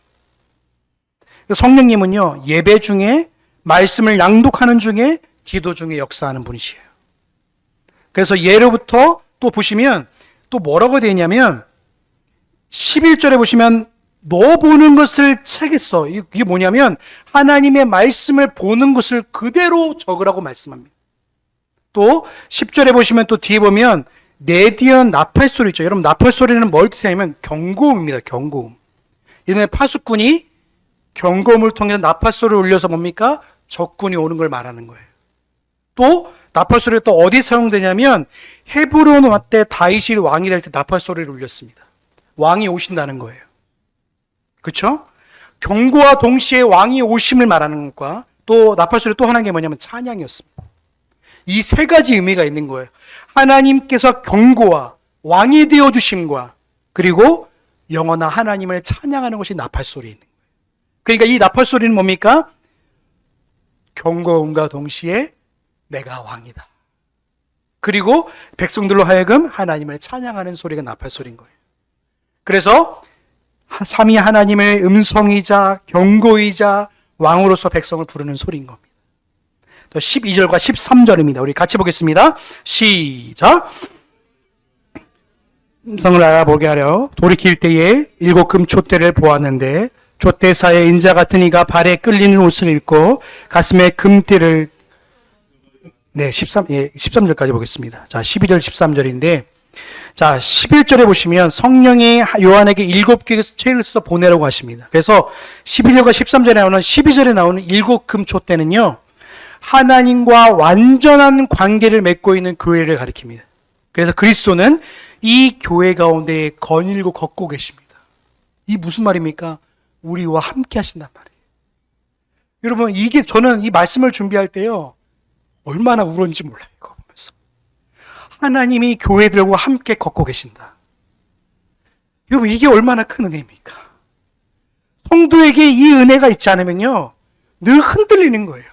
성령님은요, 예배 중에 말씀을 낭독하는 중에 기도 중에 역사하는 분이시에요. 그래서 예로부터 또 보시면 또 뭐라고 되어 있냐면 11절에 보시면 너 보는 것을 책에서, 이게 뭐냐면 하나님의 말씀을 보는 것을 그대로 적으라고 말씀합니다. 또 10절에 보시면 또 뒤에 보면 내디언 나팔 소리 있죠. 여러분 나팔 소리는 뭘 뜻하냐면 경고음입니다. 경고음. 이번에 파수꾼이 경고음을 통해서 나팔 소리를 울려서 뭡니까? 적군이 오는 걸 말하는 거예요. 또 나팔 소리가 또 어디 사용되냐면 헤브론 때 다윗이 왕이 될 때 나팔 소리를 울렸습니다. 왕이 오신다는 거예요. 그렇죠? 경고와 동시에 왕이 오심을 말하는 것과 또 나팔 소리 또 하나인 게 뭐냐면 찬양이었습니다. 이 세 가지 의미가 있는 거예요. 하나님께서 경고와 왕이 되어 주심과 그리고 영원한 하나님을 찬양하는 것이 나팔 소리인 거예요. 그러니까 이 나팔 소리는 뭡니까? 경고음과 동시에 내가 왕이다. 그리고 백성들로 하여금 하나님을 찬양하는 소리가 나팔 소리인 거예요. 그래서 삼위 하나님의 음성이자 경고이자 왕으로서 백성을 부르는 소리인 겁니다. 12절과 13절입니다. 우리 같이 보겠습니다. 시작. 음성을 알아보게 하려 돌이킬 때에 7 금촛대를 보았는데 촛대사에 인자 같은 이가 발에 끌리는 옷을 입고 가슴에 금띠를 13절까지 보겠습니다. 자, 12절 13절인데 자, 11절에 보시면 성령이 요한에게 7개의 책을 써서 보내라고 하십니다. 그래서 11절과 13절에 나오는 12절에 나오는 7 금촛대는요. 하나님과 완전한 관계를 맺고 있는 교회를 가리킵니다. 그래서 그리스도는 이 교회 가운데 거닐고 걷고 계십니다. 이 무슨 말입니까? 우리와 함께 하신단 말이에요. 여러분, 이게 저는 이 말씀을 준비할 때요. 얼마나 울었는지 몰라요. 이거 보면서. 하나님이 교회들과 함께 걷고 계신다. 여러분, 이게 얼마나 큰 은혜입니까? 성도에게 이 은혜가 있지 않으면요. 늘 흔들리는 거예요.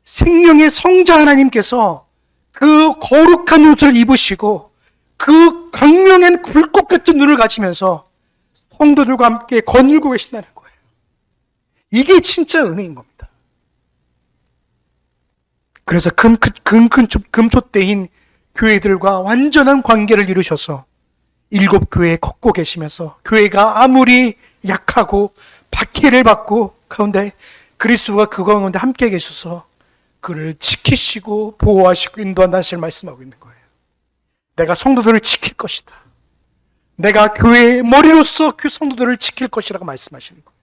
생명의 성자 하나님께서 그 거룩한 옷을 입으시고 그 광명한 불꽃 같은 눈을 가지면서 성도들과 함께 거닐고 계신다는 거예요. 이게 진짜 은혜인 겁니다. 그래서 금촛대인 교회들과 완전한 관계를 이루셔서 7 교회에 걷고 계시면서 교회가 아무리 약하고 박해를 받고 가운데 그리스도가 그 가운데 함께 계셔서 그를 지키시고 보호하시고 인도한다는 말씀하고 있는 거예요. 내가 성도들을 지킬 것이다. 내가 교회의 머리로서 그 성도들을 지킬 것이라고 말씀하시는 거예요.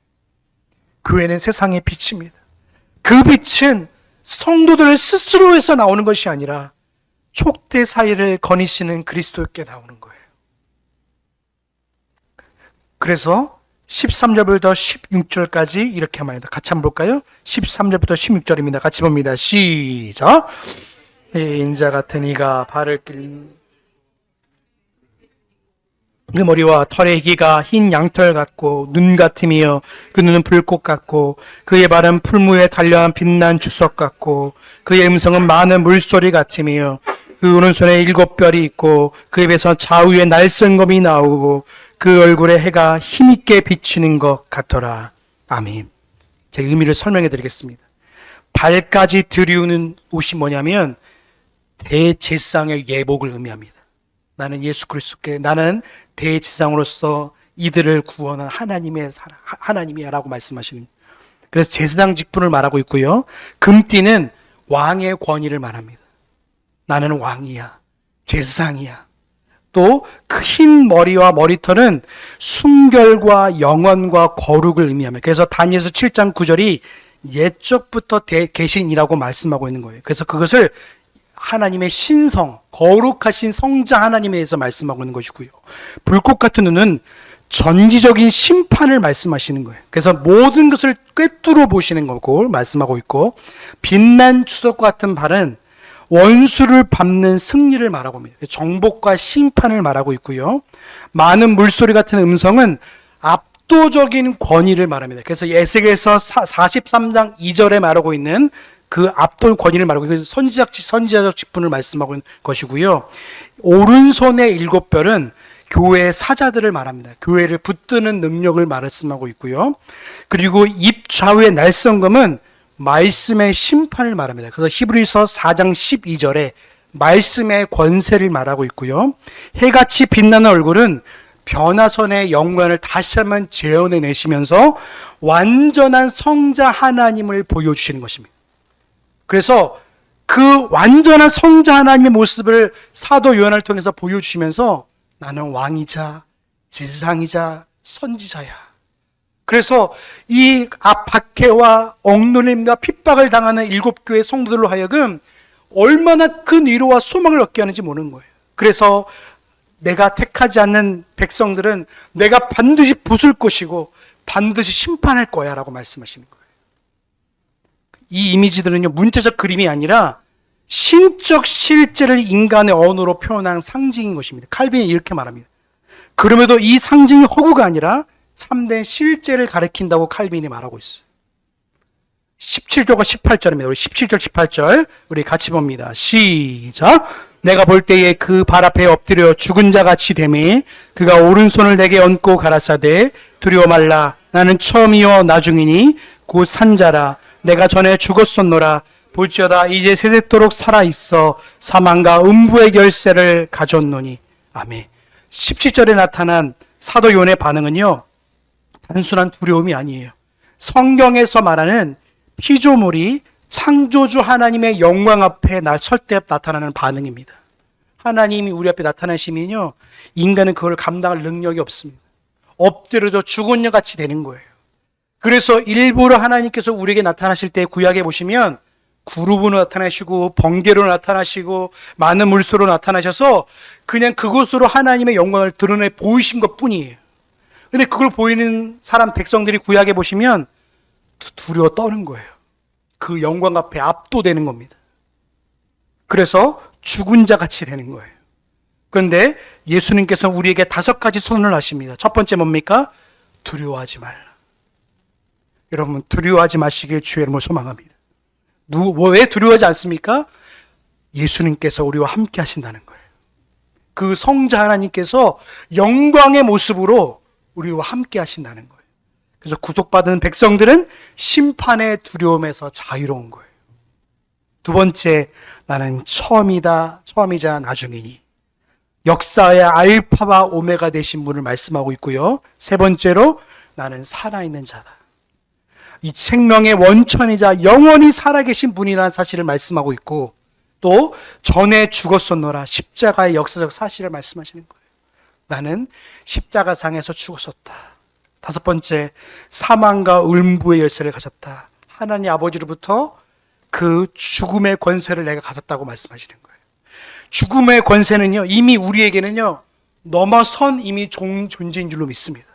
교회는 세상의 빛입니다. 그 빛은 성도들 스스로에서 나오는 것이 아니라 촉대 사이를 거니시는 그리스도께 나오는 거예요. 그래서 13절부터 16절까지 이렇게 말합니다. 같이 한번 볼까요? 13절부터 16절입니다. 같이 봅니다. 시작. 인자 같은 이가 발을 끌린 그 머리와 털의 기가 흰 양털 같고 눈 같으며 그 눈은 불꽃 같고 그의 발은 풀무에 달려한 빛난 주석 같고 그의 음성은 많은 물소리 같으며 그 오른손에 7별이 있고 그 입에서 좌우에 날성검이 나오고 그 얼굴에 해가 힘있게 비치는 것 같더라. 아멘. 제가 의미를 설명해 드리겠습니다. 발까지 들이우는 옷이 뭐냐면 대제사장의 예복을 의미합니다. 나는 예수 그리스도께 나는 대제사장으로서 이들을 구원한 하나님이야 라고 말씀하시는. 그래서 제사장 직분을 말하고 있고요. 금띠는 왕의 권위를 말합니다. 나는 왕이야. 제사장이야. 또 그 흰 머리와 머리털은 순결과 영원과 거룩을 의미합니다. 그래서 다니엘서 7장 9절이 옛적부터 계신이라고 말씀하고 있는 거예요. 그래서 그것을 하나님의 신성, 거룩하신 성자 하나님에 대해서 말씀하고 있는 것이고요. 불꽃 같은 눈은 전지적인 심판을 말씀하시는 거예요. 그래서 모든 것을 꿰뚫어 보시는 거고 말씀하고 있고, 빛난 주석과 같은 발은 원수를 밟는 승리를 말하고 있습니다. 정복과 심판을 말하고 있고요. 많은 물소리 같은 음성은 압도적인 권위를 말합니다. 그래서 에스겔서 43장 2절에 말하고 있는 그 압도적 권위를 말하고 있고 선지자적 직분을 말씀하고 있는 것이고요. 오른손의 7별은 교회의 사자들을 말합니다. 교회를 붙드는 능력을 말씀하고 있고요. 그리고 입 좌우의 날성검은 말씀의 심판을 말합니다. 그래서 히브리서 4장 12절에 말씀의 권세를 말하고 있고요. 해같이 빛나는 얼굴은 변화선의 영광을 다시 한번 재현해내시면서 완전한 성자 하나님을 보여주시는 것입니다. 그래서 그 완전한 성자 하나님의 모습을 사도 요한을 통해서 보여주시면서 나는 왕이자 지상이자 선지자야. 그래서 이 박해와 억눌림과 핍박을 당하는 7교회 성도들로 하여금 얼마나 큰 위로와 소망을 얻게 하는지 모르는 거예요. 그래서 내가 택하지 않는 백성들은 내가 반드시 부술 것이고 반드시 심판할 거야 라고 말씀하시는 거예요. 이 이미지들은요, 문자적 그림이 아니라 신적 실제를 인간의 언어로 표현한 상징인 것입니다. 칼빈이 이렇게 말합니다. 그럼에도 이 상징이 허구가 아니라 참된 실제를 가리킨다고 칼빈이 말하고 있어요. 17절과 18절입니다. 우리 17절, 18절 우리 같이 봅니다. 시작. 내가 볼 때에 그 발 앞에 엎드려 죽은 자 같이 되매 그가 오른손을 내게 얹고 가라사대 두려워 말라. 나는 처음이요 나중이니 곧 산자라. 내가 전에 죽었었노라. 볼지어다 이제 세세토록 살아있어 사망과 음부의 열쇠를 가졌노니. 아멘. 17절에 나타난 사도 요한의 반응은요, 단순한 두려움이 아니에요. 성경에서 말하는 피조물이 창조주 하나님의 영광 앞에 설 때 나타나는 반응입니다. 하나님이 우리 앞에 나타나시면요, 인간은 그걸 감당할 능력이 없습니다. 엎드려져 죽은 여 같이 되는 거예요. 그래서 일부러 하나님께서 우리에게 나타나실 때 구약에 보시면 구름으로 나타나시고 번개로 나타나시고 많은 물소로 나타나셔서 그냥 그곳으로 하나님의 영광을 드러내 보이신 것 뿐이에요. 근데 그걸 보이는 사람 백성들이 구약에 보시면 두려워 떠는 거예요. 그 영광 앞에 압도되는 겁니다. 그래서 죽은 자 같이 되는 거예요. 그런데 예수님께서 우리에게 5가지 선언을 하십니다. 첫 번째 뭡니까? 두려워하지 말라. 여러분, 두려워하지 마시길 주의 이름으로 소망합니다. 왜 두려워하지 않습니까? 예수님께서 우리와 함께 하신다는 거예요. 그 성자 하나님께서 영광의 모습으로 우리와 함께 하신다는 거예요. 그래서 구속받은 백성들은 심판의 두려움에서 자유로운 거예요. 두 번째, 나는 처음이자 나중이니. 역사의 알파와 오메가 되신 분을 말씀하고 있고요. 세 번째로, 나는 살아있는 자다. 이 생명의 원천이자 영원히 살아계신 분이라는 사실을 말씀하고 있고, 또 전에 죽었었노라, 십자가의 역사적 사실을 말씀하시는 거예요. 나는 십자가상에서 죽었었다. 5번째, 사망과 음부의 열쇠를 가졌다. 하나님 아버지로부터 그 죽음의 권세를 내가 가졌다고 말씀하시는 거예요. 죽음의 권세는요, 이미 우리에게는요, 넘어선 이미 존재인 줄로 믿습니다.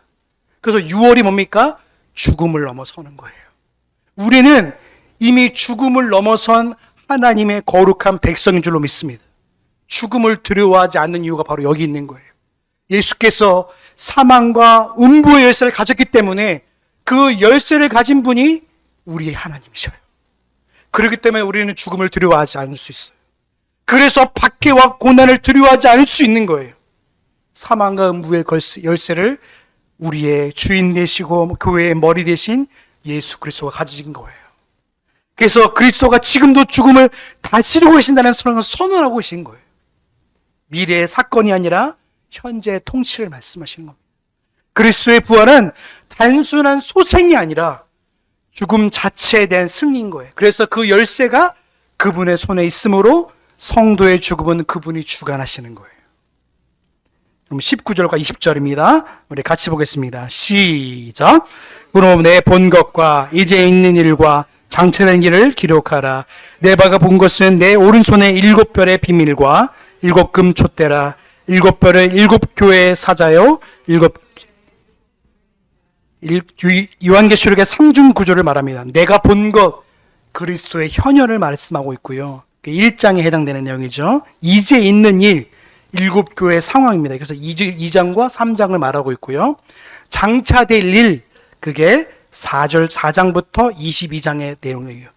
그래서 6월이 뭡니까? 죽음을 넘어서는 거예요. 우리는 이미 죽음을 넘어선 하나님의 거룩한 백성인 줄로 믿습니다. 죽음을 두려워하지 않는 이유가 바로 여기 있는 거예요. 예수께서 사망과 음부의 열쇠를 가졌기 때문에 그 열쇠를 가진 분이 우리의 하나님이셔요. 그렇기 때문에 우리는 죽음을 두려워하지 않을 수 있어요. 그래서 박해와 고난을 두려워하지 않을 수 있는 거예요. 사망과 음부의 열쇠를 우리의 주인 되시고 교회의 머리 되신 예수 그리스도가 가지신 거예요. 그래서 그리스도가 지금도 죽음을 다스리고 계신다는 선언하고 계신 거예요. 미래의 사건이 아니라 현재의 통치를 말씀하시는 겁니다. 그리스도의 부활은 단순한 소생이 아니라 죽음 자체에 대한 승리인 거예요. 그래서 그 열쇠가 그분의 손에 있으므로 성도의 죽음은 그분이 주관하시는 거예요. 그럼 19절과 20절입니다. 우리 같이 보겠습니다. 시작. 그럼 내 본 것과 이제 있는 일과 장차된 일을 기록하라. 내가 본 것은 내 오른손의 7별의 비밀과 7금 촛대라. 7별을 7교회의 사자요. 요한계시록의 3중 구조를 말합니다. 내가 본 것, 그리스도의 현현을 말씀하고 있고요. 1장에 해당되는 내용이죠. 이제 있는 일, 7교회의 상황입니다. 그래서 2장과 3장을 말하고 있고요. 장차될 일, 그게 4장부터 22장의 내용이에요.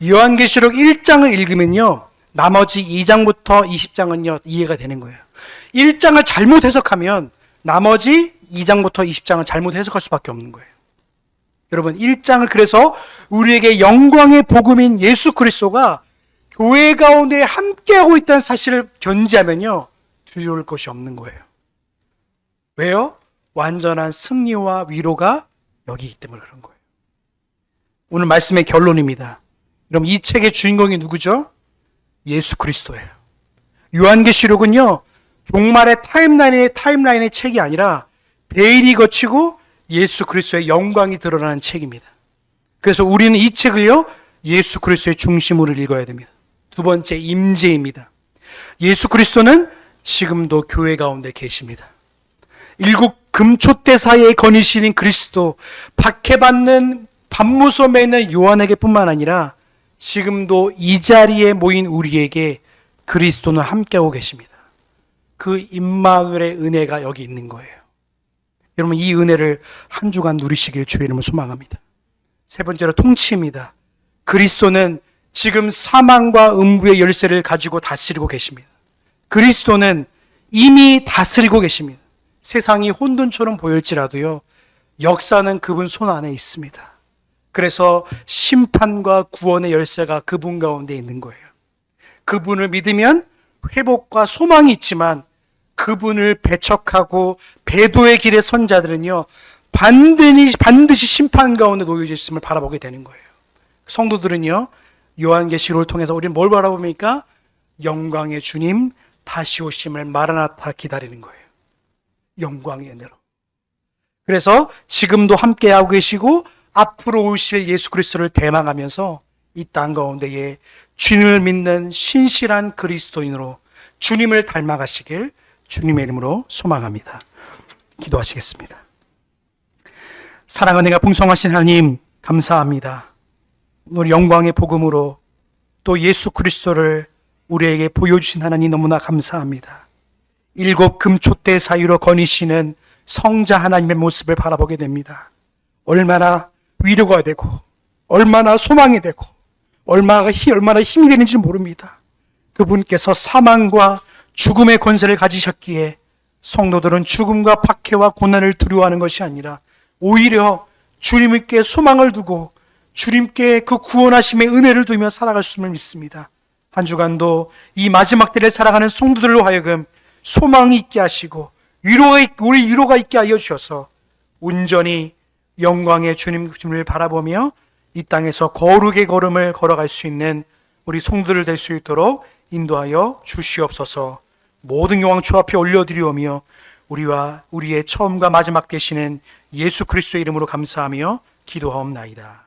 요한계시록 1장을 읽으면요, 나머지 2장부터 20장은요 이해가 되는 거예요. 1장을 잘못 해석하면 나머지 2장부터 20장을 잘못 해석할 수밖에 없는 거예요. 여러분, 1장을 그래서 우리에게 영광의 복음인 예수 그리스도가 교회 가운데 함께하고 있다는 사실을 견지하면요 두려울 것이 없는 거예요. 왜요? 완전한 승리와 위로가 여기 있기 때문에 그런 거예요. 오늘 말씀의 결론입니다. 그럼 이 책의 주인공이 누구죠? 예수 그리스도예요. 요한계시록은요, 종말의 타임라인의 책이 아니라 베일이 거치고 예수 그리스도의 영광이 드러나는 책입니다. 그래서 우리는 이 책을요, 예수 그리스도의 중심으로 읽어야 됩니다. 두 번째, 임재입니다. 예수 그리스도는 지금도 교회 가운데 계십니다. 일곱 금촛대 사이에 거니시는 그리스도, 박해받는 반무섬에 있는 요한에게 뿐만 아니라 지금도 이 자리에 모인 우리에게 그리스도는 함께하고 계십니다. 그 임마누엘의 은혜가 여기 있는 거예요. 여러분, 이 은혜를 한 주간 누리시길 주의 이름으로 소망합니다. 세 번째로 통치입니다. 그리스도는 지금 사망과 음부의 열쇠를 가지고 다스리고 계십니다. 그리스도는 이미 다스리고 계십니다. 세상이 혼돈처럼 보일지라도요, 역사는 그분 손 안에 있습니다. 그래서 심판과 구원의 열쇠가 그분 가운데 있는 거예요. 그분을 믿으면 회복과 소망이 있지만 그분을 배척하고 배도의 길에 선 자들은요, 반드시 심판 가운데 놓여져 있음을 바라보게 되는 거예요. 성도들은요, 요한계시록을 통해서 우리는 뭘 바라봅니까? 영광의 주님 다시 오심을 마라나타 기다리는 거예요. 영광의 은혜로. 그래서 지금도 함께하고 계시고 앞으로 오실 예수 그리스도를 대망하면서 이 땅 가운데에 주님을 믿는 신실한 그리스도인으로 주님을 닮아가시길 주님의 이름으로 소망합니다. 기도하시겠습니다. 사랑 은혜가 풍성하신 하나님, 감사합니다. 오늘 영광의 복음으로 또 예수 그리스도를 우리에게 보여주신 하나님 너무나 감사합니다. 일곱 금촛대 사이로 거니시는 성자 하나님의 모습을 바라보게 됩니다. 얼마나 위로가 되고 얼마나 소망이 되고 얼마나 힘이 되는지 모릅니다. 그분께서 사망과 죽음의 권세를 가지셨기에 성도들은 죽음과 박해와 고난을 두려워하는 것이 아니라 오히려 주님께 소망을 두고 주님께 그 구원하심의 은혜를 두며 살아갈 수 있음을 믿습니다. 한 주간도 이 마지막 때를 살아가는 성도들로 하여금 소망이 있게 하시고 위로가 있게 하여 주셔서 온전히 영광의 주님을 바라보며 이 땅에서 거룩의 걸음을 걸어갈 수 있는 우리 성도들 될 수 있도록 인도하여 주시옵소서. 모든 영광 주 앞에 올려드리오며 우리와 우리의 처음과 마지막 되시는 예수 그리스도의 이름으로 감사하며 기도하옵나이다.